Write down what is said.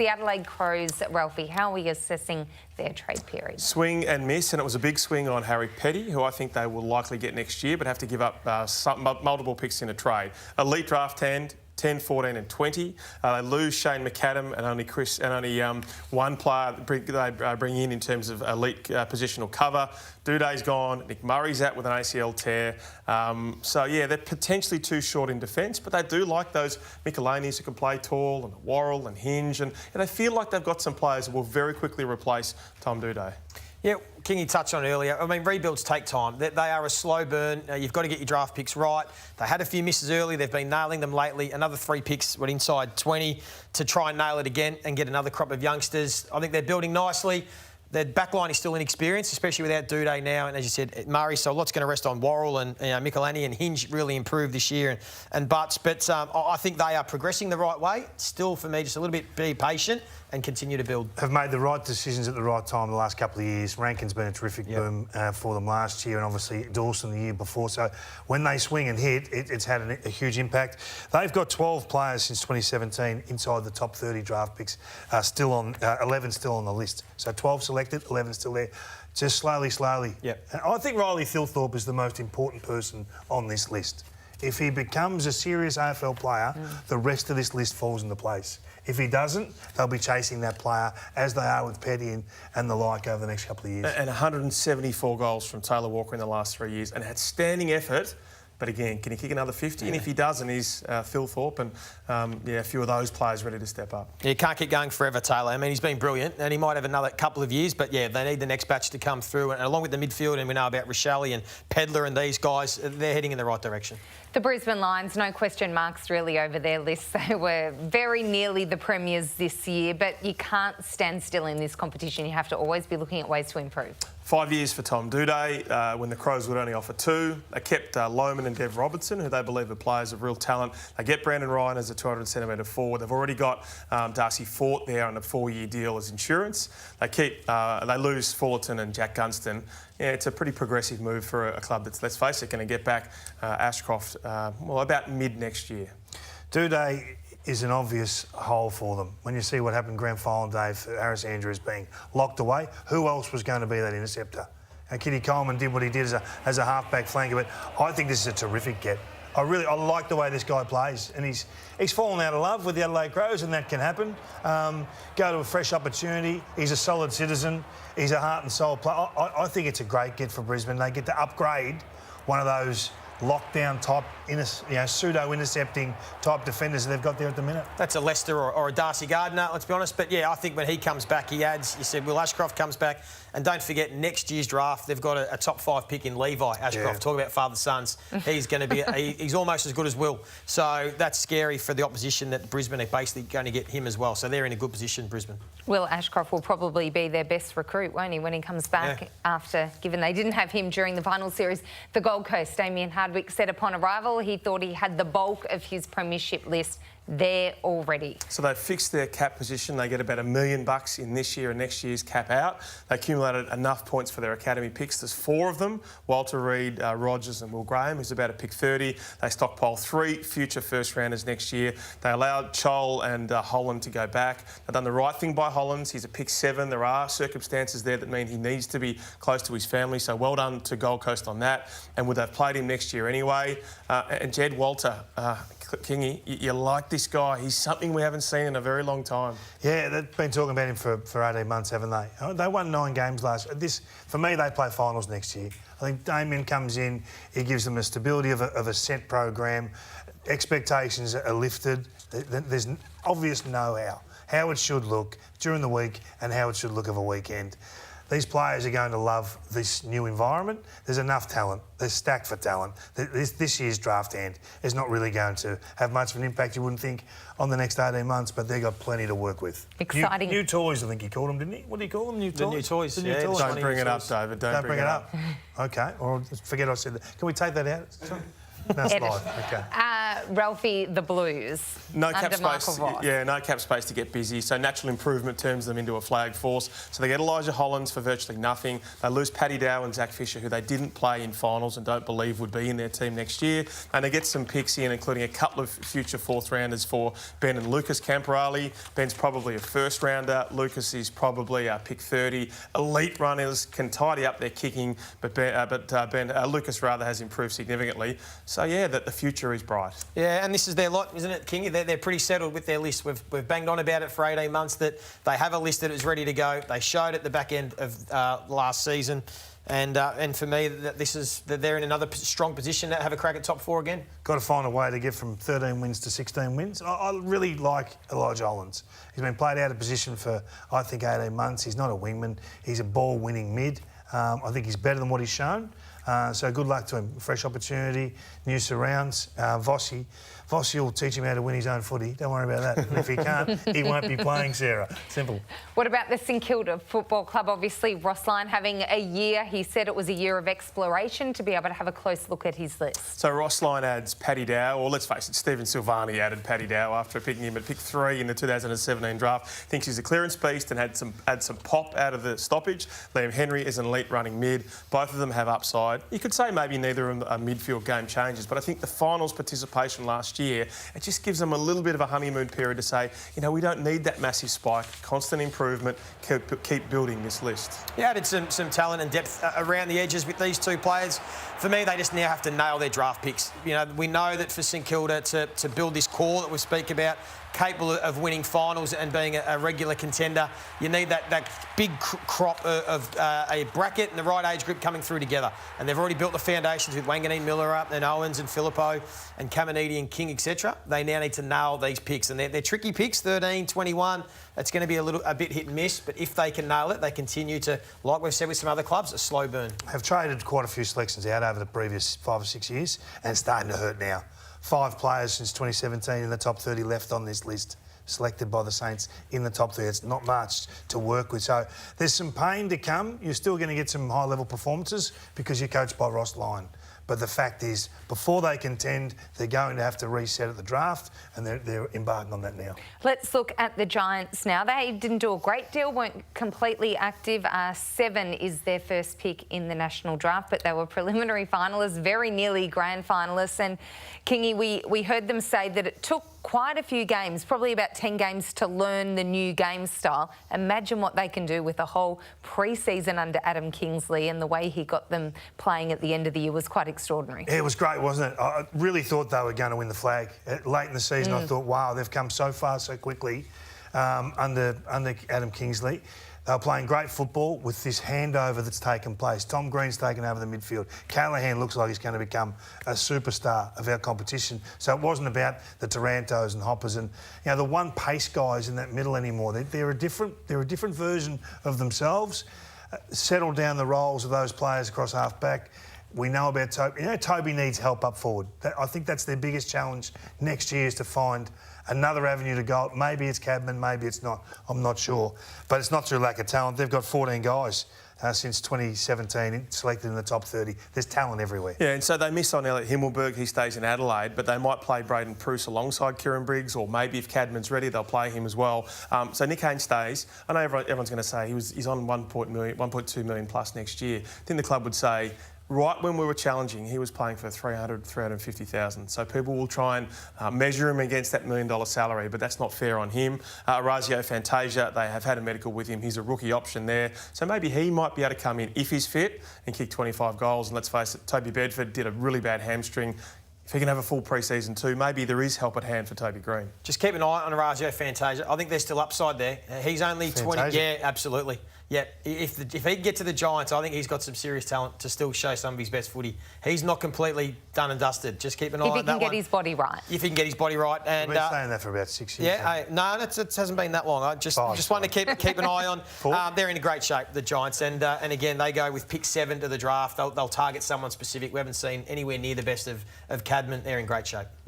the Adelaide Crows. Ralphie, how are we assessing their trade period? Swing and miss, and it was a big swing on Harry Petty, who I think they will likely get next year, but have to give up multiple picks in a trade. Elite draft 10, 14 and 20. They lose Shane McAdam and only one player they bring in terms of elite positional cover. Duday's gone. Nick Murray's out with an ACL tear. So, yeah, they're potentially too short in defence, but they do like those Michelanis who can play tall, and Worrell and Hinge, and they feel like they've got some players who will very quickly replace Tom Duday. Yeah, Kingy touched on it earlier. I mean, rebuilds take time. They are a slow burn. You've got to get your draft picks right. They had a few misses early. They've been nailing them lately. Another 3 picks went inside 20 to try and nail it again and get another crop of youngsters. I think they're building nicely. Their backline is still inexperienced, especially without Duday now. And as you said, Murray, so a lot's going to rest on Worrell and Michelani, and Hinge really improved this year, and Butts. But I think they are progressing the right way. Still, for me, just a little bit be patient and continue to build. Have made the right decisions at the right time the last couple of years. Rankin's been a terrific boom for them last year, and obviously Dawson the year before. So when they swing and hit, it's had a huge impact. They've got 12 players since 2017 inside the top 30 draft picks, 11 still on the list. So 12 selected, 11 still there. Just slowly. Yep. And I think Riley Thilthorpe is the most important person on this list. If he becomes a serious AFL player, the rest of this list falls into place. If he doesn't, they'll be chasing that player, as they are with Petty and the like over the next couple of years. And 174 goals from Taylor Walker in the last 3 years, and had standing effort. But again, can he kick another 50? And if he doesn't, he's Thilthorpe and, a few of those players ready to step up. Yeah, can't keep going forever, Taylor. I mean, he's been brilliant, and he might have another couple of years, but, yeah, they need the next batch to come through. And along with the midfield, and we know about Rochelle and Pedler and these guys, they're heading in the right direction. The Brisbane Lions, no question marks really over their list. They were very nearly the premiers this year, but you can't stand still in this competition. You have to always be looking at ways to improve. 5 years for Tom Duday, when the Crows would only offer 2. They kept Lohman and Dev Robertson, who they believe are players of real talent. They get Brandon Ryan as a 200-centimetre forward. They've already got Darcy Fort there on a 4-year deal as insurance. They lose Fullerton and Jack Gunston. Yeah, it's a pretty progressive move for a club that's, let's face it, going to get back Ashcroft, about mid next year. Duday is an obvious hole for them. When you see what happened grand final day for Harris Andrews being locked away, who else was going to be that interceptor? And Kitty Coleman did what he did as a half-back flanker, but I think this is a terrific get. I like the way this guy plays, and he's fallen out of love with the Adelaide Crows, and that can happen. Go to a fresh opportunity. He's a solid citizen. He's a heart and soul player. I think it's a great get for Brisbane. They get to upgrade one of those lockdown type, pseudo-intercepting type defenders that they've got there at the minute. That's a Leicester or a Darcy Gardner, let's be honest. But, yeah, I think when he comes back, he adds. You said Will Ashcroft comes back. And don't forget, next year's draft, they've got a top 5 pick in Levi Ashcroft. Yeah. Talk about father-sons. He's going to be... he's almost as good as Will. So that's scary for the opposition that Brisbane are basically going to get him as well. So they're in a good position, Brisbane. Will Ashcroft will probably be their best recruit, won't he, when he comes back after, given they didn't have him during the final series. The Gold Coast, Damien Hardwick said upon arrival he thought he had the bulk of his premiership list there already. So they fixed their cap position. They get about $1 million in this year and next year's cap out. They accumulated enough points for their academy picks. There's 4 of them: Walter Reid, Rogers and Will Graham, who's about to pick 30. They stockpile 3 future first-rounders next year. They allowed Chol and Holland to go back. They've done the right thing by Hollands. He's a pick 7. There are circumstances there that mean he needs to be close to his family, so well done to Gold Coast on that. And would have played him next year anyway. And Jed Walter, Kingy, you like this guy. He's something we haven't seen in a very long time. Yeah, they've been talking about him for 18 months, haven't they? They won 9 games last year. For me, they play finals next year. I think Damien comes in, he gives them a stability of a set program. Expectations are lifted. There's obvious know-how, how it should look during the week and how it should look of a weekend. These players are going to love this new environment. There's enough talent. They're stacked for talent. This year's draft hand is not really going to have much of an impact, you wouldn't think, on the next 18 months, but they've got plenty to work with. Exciting. New toys, I think he called them, didn't he? What did he call them? New toys? The new toys. The new toys. Don't bring it up, David. Don't bring it up. OK, or forget I said that. Can we take that out? That's life. Okay. Ralphie, the Blues. No cap under space. Michael Voss. Yeah, no cap space to get busy. So natural improvement turns them into a flag force. So they get Elijah Hollands for virtually nothing. They lose Paddy Dow and Zach Fisher, who they didn't play in finals and don't believe would be in their team next year. And they get some picks in, including a couple of future fourth rounders for Ben and Lucas Camporali. Ben's probably a first rounder. Lucas is probably a pick 30. Elite runners can tidy up their kicking, but Lucas rather has improved significantly. So yeah, that the future is bright. Yeah, and this is their lot, isn't it, Kingy? They're pretty settled with their list. We've banged on about it for 18 months that they have a list that is ready to go. They showed at the back end of last season. And for me, that they're in another strong position to have a crack at top four again. Got to find a way to get from 13 wins to 16 wins. I really like Elijah Hollands. He's been played out of position for, I think, 18 months. He's not a wingman. He's a ball-winning mid. I think he's better than what he's shown. So good luck to him. Fresh opportunity, new surrounds. Vossi will teach him how to win his own footy. Don't worry about that. And if he can't, he won't be playing, Sarah. Simple. What about the St Kilda Football Club? Obviously, Ross Lyon having a year. He said it was a year of exploration to be able to have a close look at his list. So Ross Lyon adds Paddy Dow, or let's face it, Stephen Silvani added Paddy Dow after picking him at pick 3 in the 2017 draft. Thinks he's a clearance beast and had some pop out of the stoppage. Liam Henry is an elite running mid. Both of them have upside. You could say maybe neither of them are midfield game changers, but I think the finals participation last year, it just gives them a little bit of a honeymoon period to say, you know, we don't need that massive spike. Constant improvement. Keep building this list. Yeah, added some talent and depth around the edges with these two players. For me, they just now have to nail their draft picks. You know, we know that for St Kilda to build this core that we speak about, capable of winning finals and being a regular contender, you need that big crop of a bracket and the right age group coming through together. And they've already built the foundations with Wanganeen Miller up and Owens and Filippo and Caminiti and King, etc. They now need to nail these picks. And they're tricky picks, 13, 21. It's going to be a bit hit and miss. But if they can nail it, they continue to, like we've said with some other clubs, a slow burn. Have traded quite a few selections out over the previous 5 or 6 years, and it's starting to hurt now. 5 players since 2017 in the top 30 left on this list, selected by the Saints in the top 30. It's not much to work with. So there's some pain to come. You're still going to get some high-level performances because you're coached by Ross Lyon. But the fact is, before they contend, they're going to have to reset at the draft, and they're embarking on that now. Let's look at the Giants now. They didn't do a great deal, weren't completely active. 7 is their first pick in the national draft, but they were preliminary finalists, very nearly grand finalists. And Kingy, we heard them say that it took quite a few games, probably about 10 games, to learn the new game style. Imagine what they can do with a whole pre-season under Adam Kingsley, and the way he got them playing at the end of the year was quite extraordinary. Yeah, it was great, wasn't it? I really thought they were going to win the flag. Late in the season, I thought, wow, they've come so far so quickly under Adam Kingsley. They were playing great football with this handover that's taken place. Tom Green's taken over the midfield. Callahan looks like he's going to become a superstar of our competition. So it wasn't about the Tarantos and Hoppers and, you know, the one pace guys in that middle anymore. They're a different version of themselves. Settle down the roles of those players across half-back. We know about Toby. You know, Toby needs help up forward. I think that's their biggest challenge next year, is to find another avenue to go. Maybe it's Cadman, maybe it's not. I'm not sure. But it's not through lack of talent. They've got 14 guys since 2017 selected in the top 30. There's talent everywhere. Yeah, and so they miss on Elliot Himmelberg. He stays in Adelaide, but they might play Braden Pruce alongside Kieran Briggs, or maybe if Cadman's ready, they'll play him as well. So Nick Haynes stays. I know everyone's going to say he's on 1.2 million plus next year. I think the club would say, right when we were challenging, he was playing for 350,000. So people will try and measure him against that $1 million salary, but that's not fair on him. Razio Fantasia, they have had a medical with him. He's a rookie option there. So maybe he might be able to come in if he's fit and kick 25 goals. And let's face it, Toby Bedford did a really bad hamstring. If he can have a full pre-season too, maybe there is help at hand for Toby Green. Just keep an eye on Razio Fantasia. I think there's still upside there. He's only 20. Yeah, absolutely. Yeah, if he can get to the Giants, I think he's got some serious talent to still show some of his best footy. He's not completely done and dusted. Just keep an eye on that one. If he can get his body right. If he can get his body right. And We've been saying that for about 6 years. Yeah, no, it hasn't been that long. I just want to keep an eye on. They're in great shape, the Giants, and again, they go with pick 7 to the draft. They'll target someone specific. We haven't seen anywhere near the best of Cadman. They're in great shape.